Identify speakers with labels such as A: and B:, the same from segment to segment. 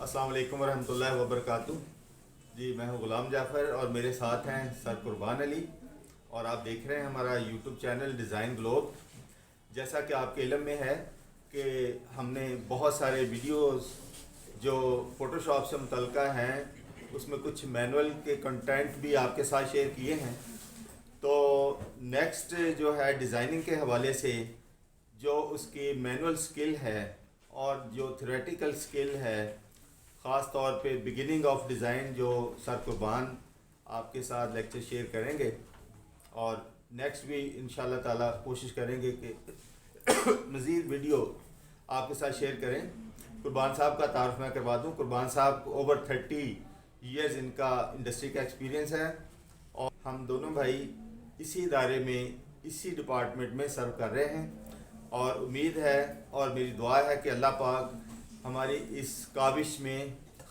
A: अस्सलाम वालेकुम वरहमतुल्लाहि वबरकातुह। जी मैं हूं ग़ुलाम जाफ़र और मेरे साथ हैं सर कुर्बान अली और आप देख रहे हैं हमारा यूट्यूब चैनल डिज़ाइन ग्लोब। जैसा कि आपके इल्म में है कि हमने बहुत सारे वीडियोस जो फ़ोटोशॉप से मुतल्लिक़ हैं उसमें कुछ मैनुअल के कंटेंट भी आपके साथ शेयर किए हैं। तो नेक्स्ट जो है डिज़ाइनिंग के हवाले से जो उसकी मैनुअल स्किल है और जो थ्योरेटिकल स्किल है, ख़ास तौर पे बिगिनिंग ऑफ डिज़ाइन, जो सर कुर्बान आपके साथ लेक्चर शेयर करेंगे और नेक्स्ट भी इंशाल्लाह ताला कोशिश करेंगे कि मज़ीद वीडियो आपके साथ शेयर करें। कुर्बान साहब का तारुफ मैं करवा दूं। कुर्बान साहब ओवर 30 इयर्स इनका इंडस्ट्री का एक्सपीरियंस है और हम दोनों भाई इसी इदारे में इसी डिपार्टमेंट में सर्व कर रहे हैं और उम्मीद है और मेरी दुआ है कि अल्लाह पाक हमारी इस काविश में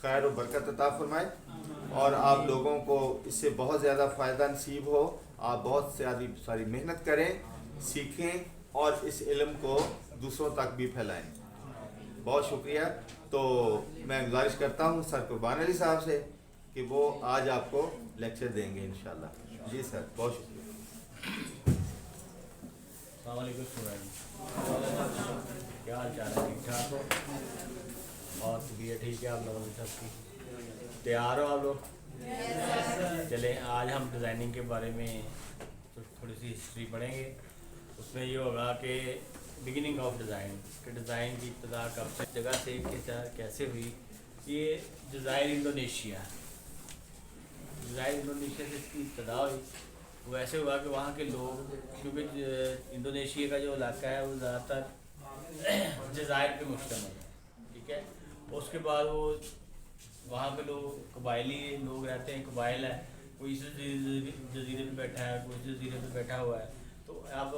A: खैर और बरकत अता फरमाए और आप लोगों को इससे बहुत ज़्यादा फ़ायदा नसीब हो। आप बहुत सारी मेहनत करें, सीखें और इस इल्म को दूसरों तक भी फैलाएं। बहुत शुक्रिया। तो मैं गुजारिश करता हूँ सर कुर्बान अली साहब से कि वो आज आपको लेक्चर देंगे इंशाल्लाह। जी सर, बहुत शुक्रिया।
B: अस्सलाम वालेकुम स्टूडेंट, क्या हाल चाल है? ठीक ठाक हो और तबीयत ठीक है आप लोगों की सबकी? तैयार हो आप लोग? चलें, आज हम डिज़ाइनिंग के बारे में थोड़ी सी हिस्ट्री पढ़ेंगे। उसमें ये होगा कि बिगिनिंग ऑफ डिज़ाइन, कि डिज़ाइन की इब्तिदा कब से, जगह से, कैसे हुई। ये डिज़ाइन इंडोनेशिया से इसकी इब्तिदा हुई। वो ऐसे हुआ कि वहाँ के लोग, क्योंकि इंडोनेशिया का जो इलाका है वो ज़्यादातर जज़ायर पे मुश्तमिल है, ठीक है। उसके बाद वो वहाँ के लोग कबायली लोग रहते हैं, कबाइल है, कोई इस जजीरे पे बैठा है, कोई इस जजीरे पे बैठा हुआ है। तो अब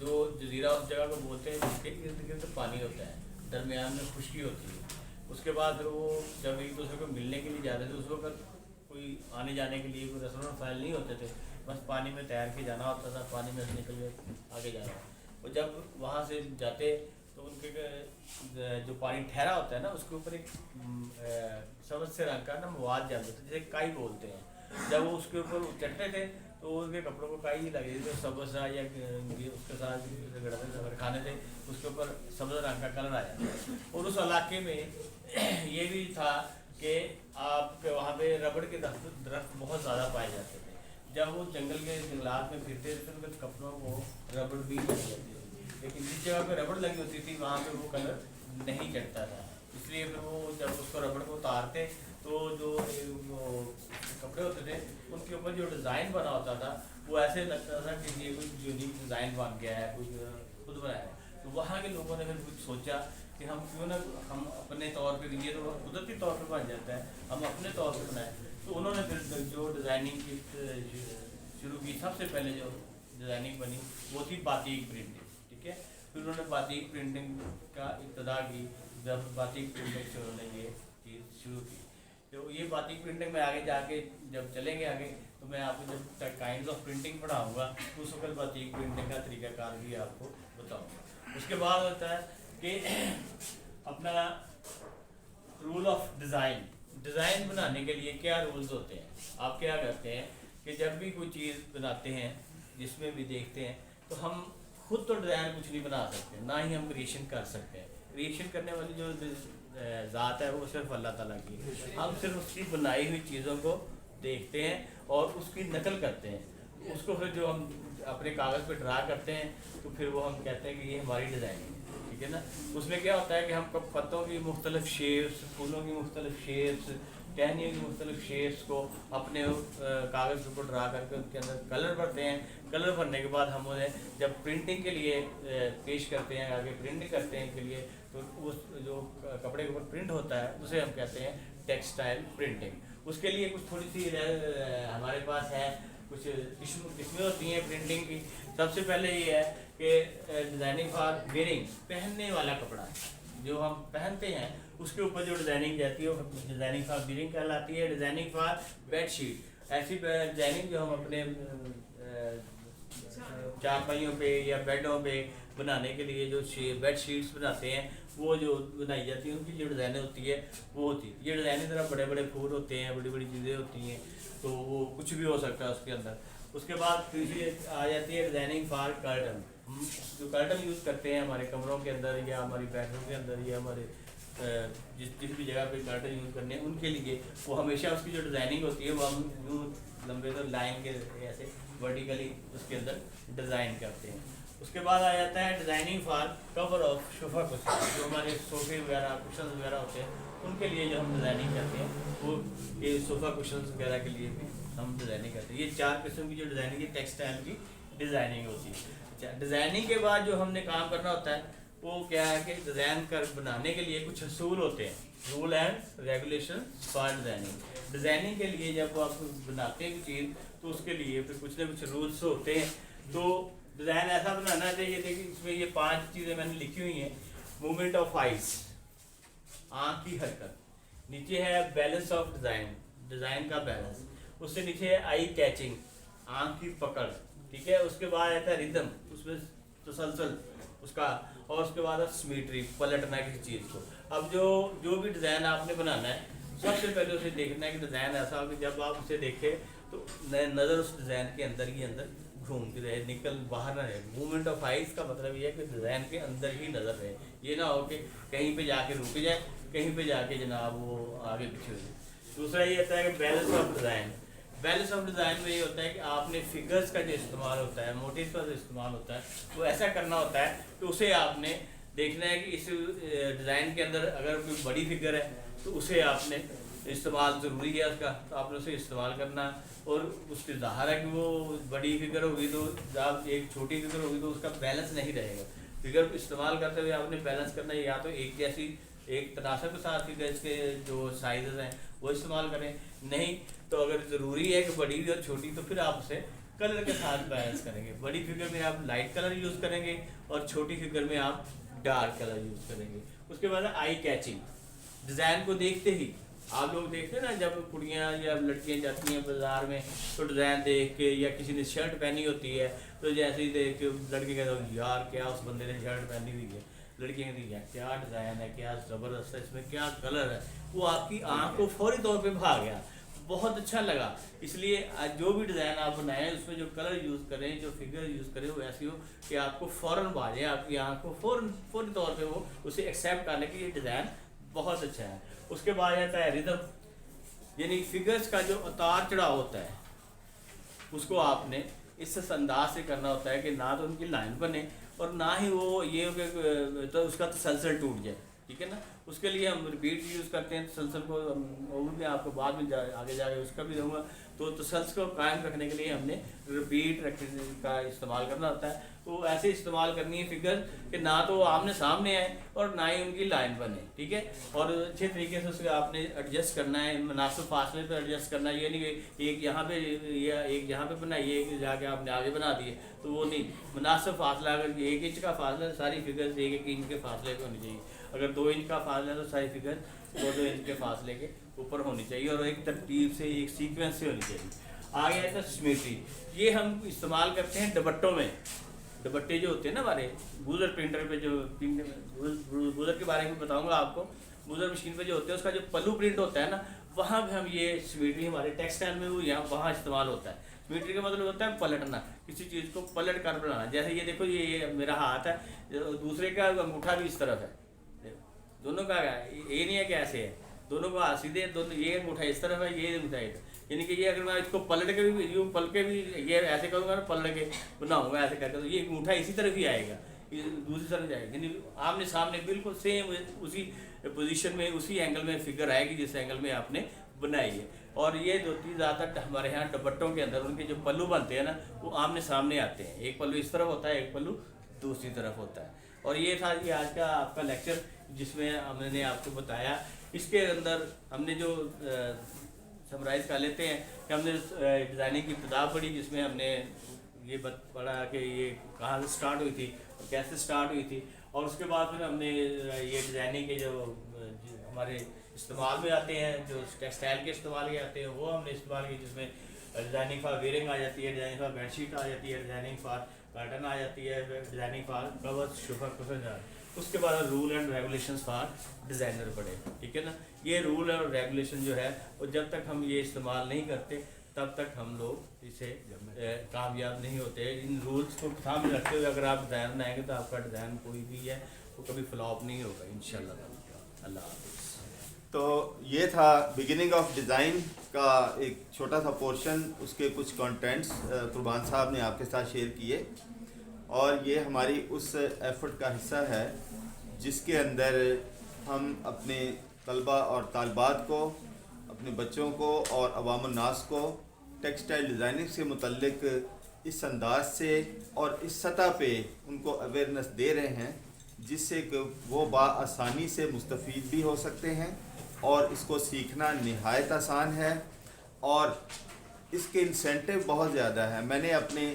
B: जो जजीरा उस जगह को बोलते हैं जिसके इर्द गिर्द पानी होता है, दरमियान में खुश्की होती है। उसके बाद फिर वो जब एक दूसरे को मिलने के लिए जाते थे, उस वक्त कोई आने जाने के लिए कोई रस्म फ़ाइल नहीं होते थे, बस पानी में तैर के जाना होता था, पानी में से निकल के आगे जाना। और जब वहाँ से जाते तो उनके जो पानी ठहरा होता है ना, उसके ऊपर एक सबज से रंग का ना मवाद जम जाता है, जैसे काई बोलते हैं। जब वो उसके ऊपर चढ़ते थे तो उनके कपड़ों को काई लगी थी, तो सबज सा या उसके साथ रगड़ते खाने थे, उसके ऊपर सबज रंग का कलर आ जाता है। और उस इलाके में ये भी था कि आपके वहाँ पे रबड़ के दरख्त बहुत ज़्यादा पाए जाते थे। जब वो जंगलात में फिरते थे तो उनके कपड़ों को रबड़ भी लग जाती थी, लेकिन जिस जगह पे रबड़ लगी होती थी वहाँ पे वो कलर नहीं चढ़ता था। इसलिए फिर वो जब उसको रबड़ को उतारते तो जो कपड़े होते थे उनके ऊपर जो डिज़ाइन बना होता था वो ऐसे लगता था कि ये कोई यूनिक डिज़ाइन बन गया है, कुछ खुद बनाया है। तो वहाँ के लोगों ने फिर कुछ सोचा कि हम क्यों ना हम अपने तौर पे, ये तो कुदरती तौर पे बन जाता है, हम अपने तौर पे बनाएं। तो उन्होंने फिर जो डिज़ाइनिंग की शुरू की, सबसे पहले जो डिज़ाइनिंग बनी वो थी बातीक प्रिंटिंग, ठीक है। फिर उन्होंने बातीक प्रिंटिंग का इब्तिदा की। जब बातीक प्रिंटिंग से उन्होंने ये चीज़ शुरू की, तो ये बातीक प्रिंटिंग में आगे जाके जब चलेंगे आगे तो मैं आपको जब काइंड ऑफ प्रिंटिंग पढ़ाऊँगा तो उस वक्त बातीक प्रिंटिंग का तरीक़ाकार भी आपको बताऊँगा। उसके बाद होता है कि अपना रूल ऑफ डिज़ाइन, डिज़ाइन बनाने के लिए क्या रूल्स होते हैं। आप क्या करते हैं कि जब भी कोई चीज़ बनाते हैं, जिसमें भी देखते हैं, तो हम खुद तो डिज़ाइन कुछ नहीं बना सकते, ना ही हम क्रिएशन कर सकते हैं। क्रिएशन करने वाली जो ज़ात है वो सिर्फ अल्लाह ताला की है। हम सिर्फ उसकी बनाई हुई चीज़ों को देखते हैं और उसकी नकल करते हैं। उसको फिर जो हम अपने कागज़ पे ड्रा करते हैं तो फिर वो हम कहते हैं कि ये हमारी डिज़ाइन है, ठीक है ना। उसमें क्या होता है कि हम पत्तों की मुख्तलिफ शेप्स, फूलों की मुख्तलिफ शेप्स, टहनियों की मुख्तलिफ शेप्स को अपने कागज़ के ऊपर ड्रा करके उनके अंदर कलर भरते हैं। कलर भरने के बाद हम उन्हें जब प्रिंटिंग के लिए पेश करते हैं, आगे प्रिंट करते हैं के लिए, तो उस जो कपड़े के ऊपर प्रिंट होता है उसे हम कहते हैं टेक्सटाइल प्रिंटिंग। उसके लिए कुछ थोड़ी सी हमारे पास है, कुछ किस्में होती हैं प्रिंटिंग की। सबसे पहले ये है कि डिज़ाइनिंग फॉर वेयरिंग, पहनने वाला कपड़ा जो हम पहनते हैं उसके ऊपर जो डिज़ाइनिंग जाती है वो डिज़ाइनिंग फॉर वेयरिंग कहलाती है। डिज़ाइनिंग फॉर बेडशीट, ऐसी डिज़ाइनिंग जो हम अपने चारपाइयों पे या बेडों पे बनाने के लिए जो बेड शीट्स बनाते हैं वो जो बनाई जाती है उनकी जो डिज़ाइनें होती है वो होती है। ये डिज़ाइनें ज़रा बड़े बड़े फूल होते हैं, बड़ी बड़ी चीज़ें होती हैं, तो वो कुछ भी हो सकता है उसके अंदर। उसके बाद तीसरी आ जाती है डिज़ाइनिंग फॉर कर्टन। हम जो कर्टन यूज़ करते हैं हमारे कमरों के अंदर या हमारी बेडरूम के अंदर या हमारे जिस भी जगह पे कर्टन यूज़ करने हैं उनके लिए, वो हमेशा उसकी जो डिज़ाइनिंग होती है वो हम यूँ लंबे तो लाइन के ऐसे वर्टिकली उसके अंदर डिज़ाइन करते हैं। उसके बाद आ जाता है designing for cover of sofa cushion, जो हमारे सोफे वगैरह कुशन वगैरह होते हैं उनके लिए जो हम डिज़ाइनिंग करते हैं वो ये सोफ़ा कुशन वगैरह के लिए भी हम डिज़ाइनिंग करते हैं। ये 4 किस्म की जो डिज़ाइनिंग की टेक्सटाइल की डिज़ाइनिंग होती है। अच्छा, डिज़ाइनिंग के बाद जो हमने काम करना होता है वो क्या है कि डिज़ाइन कर बनाने के लिए कुछ असूल होते हैं, rule and regulation for designing. Designing के लिए जब आप बनाते हैं चीज़ तो उसके लिए फिर कुछ ना कुछ रूल्स होते हैं। तो डिज़ाइन ऐसा बनाना चाहिए। देखिए इसमें ये 5 चीज़ें मैंने लिखी हुई हैं। मूवमेंट ऑफ आइज, आँख की हरकत, नीचे है बैलेंस ऑफ डिज़ाइन, डिज़ाइन का बैलेंस, उससे नीचे है आई कैचिंग, आँख की पकड़, ठीक है। उसके बाद आता है रिदम, उसमें तसलसल उसका, और उसके बाद सिमेट्री, पलटना किसी चीज़ को। अब जो भी डिज़ाइन आपने बनाना है सबसे पहले उसे देखना है कि डिज़ाइन ऐसा हो कि जब आप उसे देखें तो नज़र उस डिज़ाइन के अंदर ही अंदर घूमती रहे, निकल बाहर ना रहे। मूवमेंट ऑफ आइज का मतलब ये है कि डिज़ाइन के अंदर ही नज़र रहे, ये ना हो कि कहीं पे जाके रुक जाए, कहीं पे जाके जनाब वो आगे पीछे हो जाए। दूसरा ये होता है कि balance of design. Balance of design में ये होता है कि आपने फिगर्स का जो इस्तेमाल होता है, मोटिव का जो इस्तेमाल होता है, वो ऐसा करना होता है कि उसे आपने देखना है कि इस डिज़ाइन के अंदर अगर कोई बड़ी फिगर है तो उसे आपने इस्तेमाल ज़रूरी है उसका, तो आपने उसे इस्तेमाल करना। और उसके ज़ाहिर है कि वो बड़ी फिगर होगी तो जब एक छोटी फिगर होगी तो उसका बैलेंस नहीं रहेगा। फिगर को इस्तेमाल करते हुए आपने बैलेंस करना है, या तो एक जैसी एक तनासब के साथ फिगर के जो साइज़ हैं वो इस्तेमाल करें, नहीं तो अगर ज़रूरी है कि बड़ी और छोटी तो फिर आप उसे कलर के साथ बैलेंस करेंगे। बड़ी फिगर में आप लाइट कलर यूज़ करेंगे और छोटी फिगर में आप डार्क कलर यूज़ करेंगे। उसके बाद आई कैचिंग, डिज़ाइन को देखते ही आप लोग देखते हैं ना, जब कुड़ियाँ या लड़कियाँ जाती हैं बाज़ार में तो डिज़ाइन देख के, या किसी ने शर्ट पहनी होती है तो जैसे ही देख के लड़के कहते हो यार क्या उस बंदे ने शर्ट पहनी हुई है, लड़की कहती है क्या डिज़ाइन है, क्या ज़बरदस्त है, इसमें क्या कलर है, वो आपकी आँख को फौरी तौर पर भा गया, बहुत अच्छा लगा। इसलिए जो भी डिज़ाइन आप बनाएं उसमें जो कलर यूज़ करें, जो फिगर यूज़ करें वो ऐसी हो कि आपको फ़ौरन भाजे, आपकी आँख को फौरी तौर पे वो उसे एक्सेप्ट कर ले कि ये डिज़ाइन बहुत अच्छा है। उसके बाद आता है रिदम, यानी फिगर्स का जो उतार चढ़ाव होता है उसको आपने इस अंदाज से करना होता है कि ना तो उनकी लाइन बने और ना ही वो ये तो उसका तसलसल टूट जाए, ठीक है ना। उसके लिए हम रिपीट यूज़ करते हैं तसलसल को, वो भी मैं आपको बाद में आगे जाके उसका भी दूँगा। तो तसलसल को कायम रखने के लिए हमने रिपीट रखने का इस्तेमाल करना होता है। तो ऐसे इस्तेमाल करनी है फिगर कि ना तो वो आमने सामने आए और ना ही उनकी लाइन बने, ठीक है। और अच्छे तरीके से उसको आपने एडजस्ट करना है, मुनासिब फासले पर एडजस्ट करना है। ये नहीं कि एक यहाँ पे या एक यहाँ पे बनाइए, एक जाके आपने आगे बना दिए, तो वो नहीं। मुनासिब फासला, अगर 1 इंच का फासला है सारी फिगर 1-1 इंच के फासले पे होनी चाहिए। अगर 2 इंच का फासला है तो सारी फिगर 2-2 इंच के फासले के ऊपर होनी चाहिए और एक तरतीब से, एक सीक्वेंस से होनी चाहिए। आगे है सिमेट्री, ये हम इस्तेमाल करते हैं दुपट्टों में। दुपट्टे जो होते हैं ना हमारे गूजर प्रिंटर पे, जो गूजर के बारे में बताऊंगा आपको, गूजर मशीन पे जो होते हैं उसका जो पल्लू प्रिंट होता है ना, वहाँ पे हम ये सिमेट्री हमारे टेक्सटाइल में वो यहाँ वहाँ इस्तेमाल होता है। सिमेट्री का मतलब होता है पलटना, किसी चीज़ को पलट कर बनाना। जैसे ये देखो, ये मेरा हाथ है, दूसरे का अंगूठा भी इस तरफ है, दोनों का ये नहीं है कि ऐसे है, दोनों का सीधे, दोनों ये अंगूठा इस तरफ है, ये अंगूठा इधर, यानी कि ये अगर मैं इसको पलट के भी यूँ पल के भी ये ऐसे करूँगा ना, पलट के बनाऊँगा ऐसे करके, तो ये अंगूठा इसी तरफ ही आएगा, ये दूसरी तरफ जाएगा, यानी आमने सामने बिल्कुल सेम उसी पोजीशन में, उसी एंगल में फिगर आएगी जिस एंगल में आपने बनाई है। और ये जो चीज़ ज़्यादातर हमारे यहाँ दुपट्टों के अंदर उनके जो पल्लू बनते हैं ना, वो आमने सामने आते हैं। एक पल्लू इस तरफ होता है, एक पल्लू दूसरी तरफ होता है। और ये था ये आज का आपका लेक्चर, जिसमें हमने आपको बताया। इसके अंदर हमने जो समराइज़ कर लेते हैं कि हमने डिज़ाइनिंग की किताब पढ़ी, जिसमें हमने ये पढ़ा कि ये कहाँ से स्टार्ट हुई थी और कैसे स्टार्ट हुई थी। और उसके बाद फिर हमने ये डिज़ाइनिंग के जो हमारे इस्तेमाल में आते हैं, जो टेक्सटाइल के इस्तेमाल के आते हैं, वो हमने इस्तेमाल की, जिसमें डिज़ाइनिंग फॉर वेयरिंग आ जाती है, डिज़ाइनिंग फॉर बेडशीट आ जाती है, डिज़ाइनिंग फॉर कर्टन आ जाती है, designing for covers, sofa cushion. उसके बाद rule and regulations for designer पढ़े, ठीक है ना। ये रूल और रेगुलेशन जो है वो जब तक हम ये इस्तेमाल नहीं करते तब तक हम लोग इसे कामयाब नहीं होते। इन रूल्स को सामने रखते हुए अगर आप डिज़ाइन बनाएंगे तो आपका डिज़ाइन कोई भी है वो कभी फ्लॉप नहीं होगा इंशाल्लाह। अल्लाह हाफ़िज़।
A: तो ये था बिगिनिंग ऑफ डिज़ाइन का एक छोटा सा पोर्शन, उसके कुछ कंटेंट्स कुर्बान साहब ने आपके साथ शेयर किए, और ये हमारी उस एफ़र्ट का हिस्सा है जिसके अंदर हम अपने तलबा और तालबात को, अपने बच्चों को और अवामुन नास को टेक्सटाइल डिज़ाइनिंग से मुतल्लिक इस अंदाज से और इस सतह पे उनको अवेयरनेस दे रहे हैं जिससे कि वो बाआसानी से मुस्तफ़ीद भी हो सकते हैं, और इसको सीखना निहायत आसान है और इसके इंसेंटिव बहुत ज़्यादा है। मैंने अपने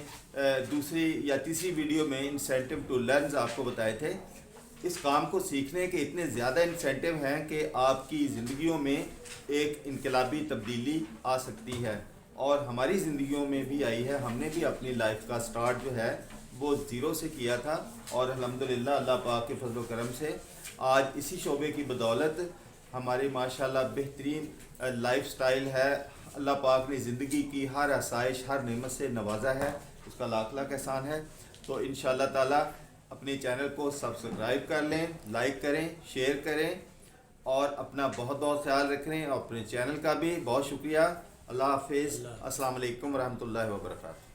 A: दूसरी या तीसरी वीडियो में इंसेंटिव टू लर्न आपको बताए थे। इस काम को सीखने के इतने ज़्यादा इंसेंटिव हैं कि आपकी ज़िंदगियों में एक इनकलाबी तब्दीली आ सकती है, और हमारी ज़िंदगियों में भी आई है। हमने भी अपनी लाइफ का स्टार्ट जो है वो ज़ीरो से किया था, और अल्हम्दुलिल्लाह अल्लाह पाक के फजल करम से आज इसी शोबे की बदौलत हमारी माशाल्लाह बेहतरीन लाइफस्टाइल है। अल्लाह पाक ने ज़िंदगी की हर आसाइश, हर नेमत से नवाजा है, उसका लाख लाख एहसान है। तो इंशाअल्लाह ताला अपने चैनल को सब्सक्राइब कर लें, लाइक करें, शेयर करें, और अपना बहुत बहुत ख्याल रखें, और अपने चैनल का भी बहुत शुक्रिया। अल्लाह हाफ़िज़। अस्सलाम वालेकुम रहमतुल्लाहि व बरकातहू।